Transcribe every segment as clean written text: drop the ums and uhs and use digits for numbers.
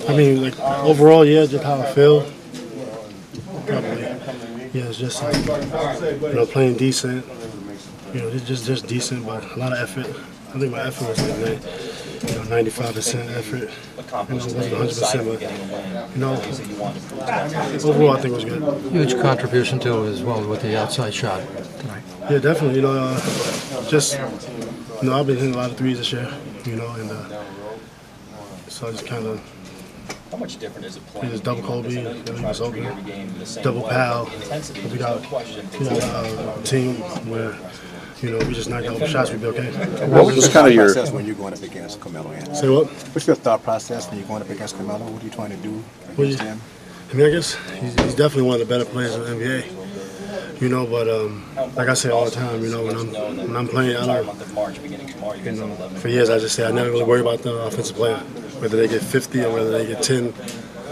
I mean, like overall, yeah, just how I feel. Probably, yeah, it's just playing decent. Just decent, but a lot of effort. I think my effort was like 95% effort. It wasn't 100%, but overall, I think it was good. Huge contribution to it as well with the outside shot tonight. Yeah, definitely. I've been hitting a lot of threes this year. And so I just kind of. How much different is it playing? Just double Kobe, everything was open. Double Powell. We got a team where we just knocked out the shots, we'd be okay. What was kind of your process when you're going up against Carmelo? Say what? What's your thought process when you're going up against Carmelo? What are you trying to do against him? I mean, I guess he's definitely one of the better players in the NBA. But like I say all the time, when I'm playing, I don't. For years, I just say I never really worry about the offensive player, whether they get 50 or whether they get 10.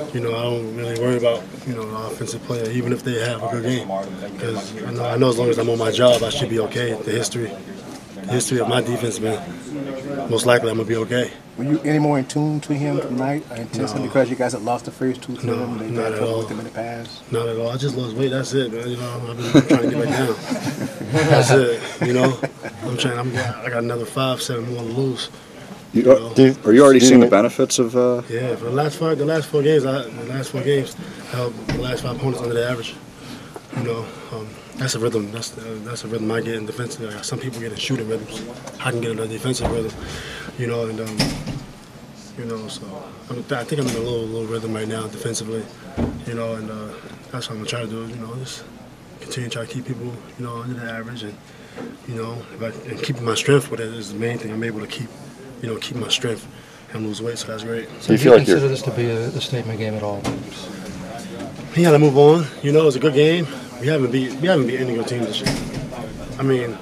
I don't really worry about the offensive player, even if they have a good game, because I know as long as I'm on my job, I should be okay. The history of my defense, man, most likely I'm gonna be okay. Were you any more in tune to him tonight? Intensely, because you guys had lost the first two to him. They not at all. With him in the past. Not at all. I just lost weight. That's it, man. I've been trying to get back down. That's it. I got another 5-7 more to lose. Are you already seeing the benefits of? Yeah, for the last four games, I held the last 5 opponents under the average. That's a rhythm. That's a rhythm I get in defensively. Some people get in shooting rhythms. I can get in a defensive rhythm. So I think I'm in a little rhythm right now defensively. And that's what I'm gonna try to do. Just continue to try to keep people, under the average, and and keeping my strength with it is the main thing. I'm able to keep my strength and lose weight, so that's great. So do you consider this to be a statement game at all? We got to move on. It was a good game. We haven't beat any good teams this year. I mean,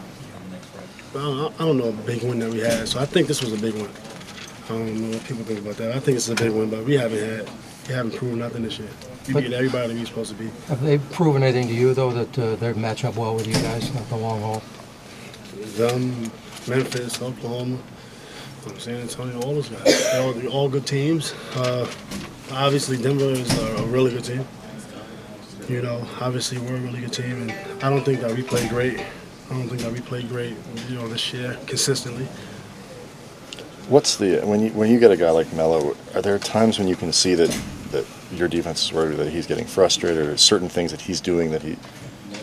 I don't know a big win that we had, so I think this was a big one. I don't know what people think about that. I think it's a big one, but we haven't proven nothing this year. We beat everybody we're supposed to beat. Have they proven anything to you, though, that they match up well with you guys, not the long haul? Memphis, Oklahoma, San Antonio, all those guys. They're all good teams. Obviously, Denver is a really good team. Obviously we're a really good team, and I don't think that we played great. This year consistently. What's when you get a guy like Melo? Are there times when you can see that your defense is worried, that he's getting frustrated, or certain things that he's doing that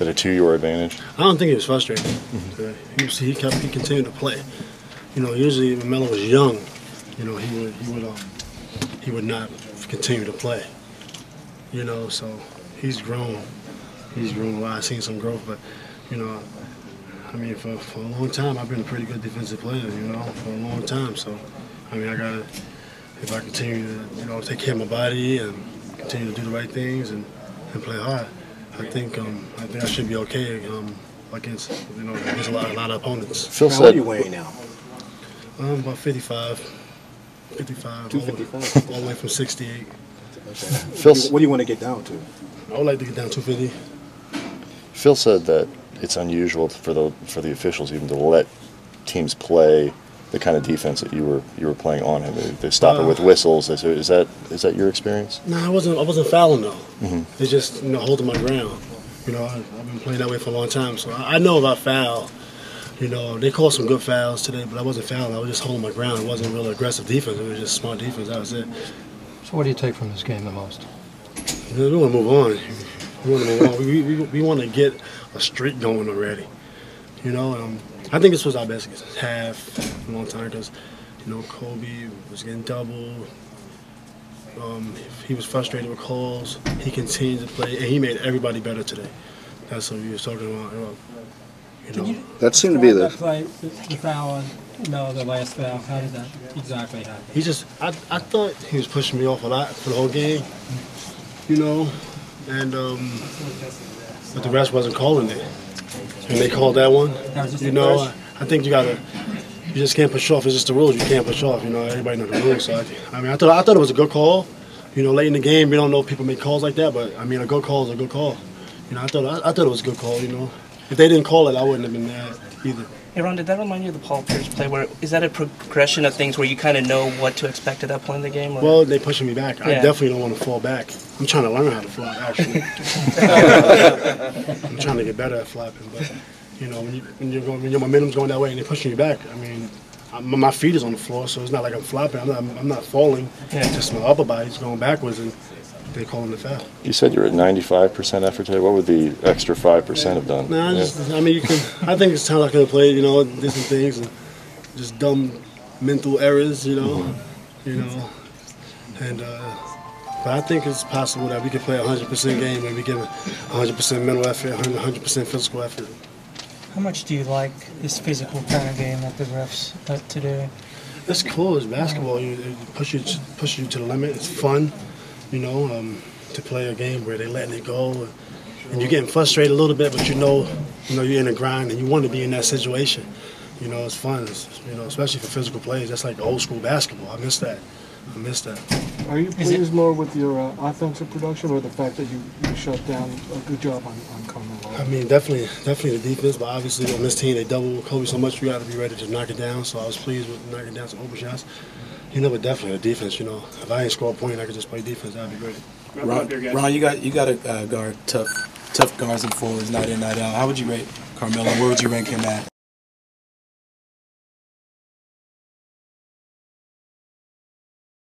are to your advantage? I don't think he was frustrated. Mm-hmm. He continued to play. Usually when Melo was young, he would not continue to play. So he's grown. He's grown a lot. I've seen some growth, but for a long time I've been a pretty good defensive player. For a long time. So if I continue to take care of my body and continue to do the right things and play hard, I think I should be okay against a lot of opponents. Phil said, what are you weighing now? About 55. 255. All the way from 68. Phil, what do you want to get down to? I would like to get down 250. Phil said that it's unusual for the officials even to let teams play the kind of defense that you were playing on him. They stop it with whistles. Is that your experience? No, I wasn't fouling though. Mm-hmm. It's just holding my ground. I've been playing that way for a long time, so I know about foul. They called some good fouls today, but I wasn't fouling. I was just holding my ground. It wasn't real aggressive defense. It was just smart defense. That was it. So what do you take from this game the most? We want to move on. We want to get a streak going already. I think this was our best half in a long time because, Kobe was getting doubled. He was frustrated with calls. He continued to play, and he made everybody better today. That's what he was talking about. That seemed to be the foul the last foul. How did that exactly happen? I thought he was pushing me off a lot for the whole game, and but the rest wasn't calling it. And they called that one. I think you just can't push off. It's just the rules. You can't push off. Everybody knows the rules. So I thought it was a good call. Late in the game, we don't know if people make calls like that, but a good call is a good call. I thought it was a good call. if they didn't call it, I wouldn't have been mad either. Hey Ron, did that remind you of the Paul Pierce play? Where is that a progression of things where you kind of know what to expect at that point in the game? Or? Well, they pushing me back. I Yeah. definitely don't want to fall back. I'm trying to learn how to flop, actually. I'm trying to get better at flopping, but you know, when your momentum's going that way and they're pushing you back, I mean, my feet is on the floor, so it's not like I'm flopping. I'm not falling. Yeah. Just my upper body's going backwards, and they're calling the foul. You said you're at 95% effort today. What would the extra 5% have done? Nah, Yeah. I mean, you can. I think it's time I could have played, you know, different things and just dumb mental errors, you know, and. But I think it's possible that we could play a 100% game and we give 100% mental effort, 100% physical effort. How much do you like this physical kind of game that the refs let today? It's cool. It's basketball. It pushes you to the limit. It's fun, you know, to play a game where they're letting it go, and you're getting frustrated a little bit, but you know you're in a grind and you want to be in that situation. You know, it's fun. Especially for physical plays. That's like old school basketball. I miss that. Are you pleased more with your offensive production or the fact that you shut down a good job on Carmelo? I mean, definitely the defense, but obviously on this team they double Kobe so much, we got to be ready to knock it down. So I was pleased with knocking down some open shots. But definitely the defense. You know, if I ain't score a point, I could just play defense. That'd be great. Ron, you got to guard tough guards and forwards night in, night out. How would you rate Carmelo? Where would you rank him at?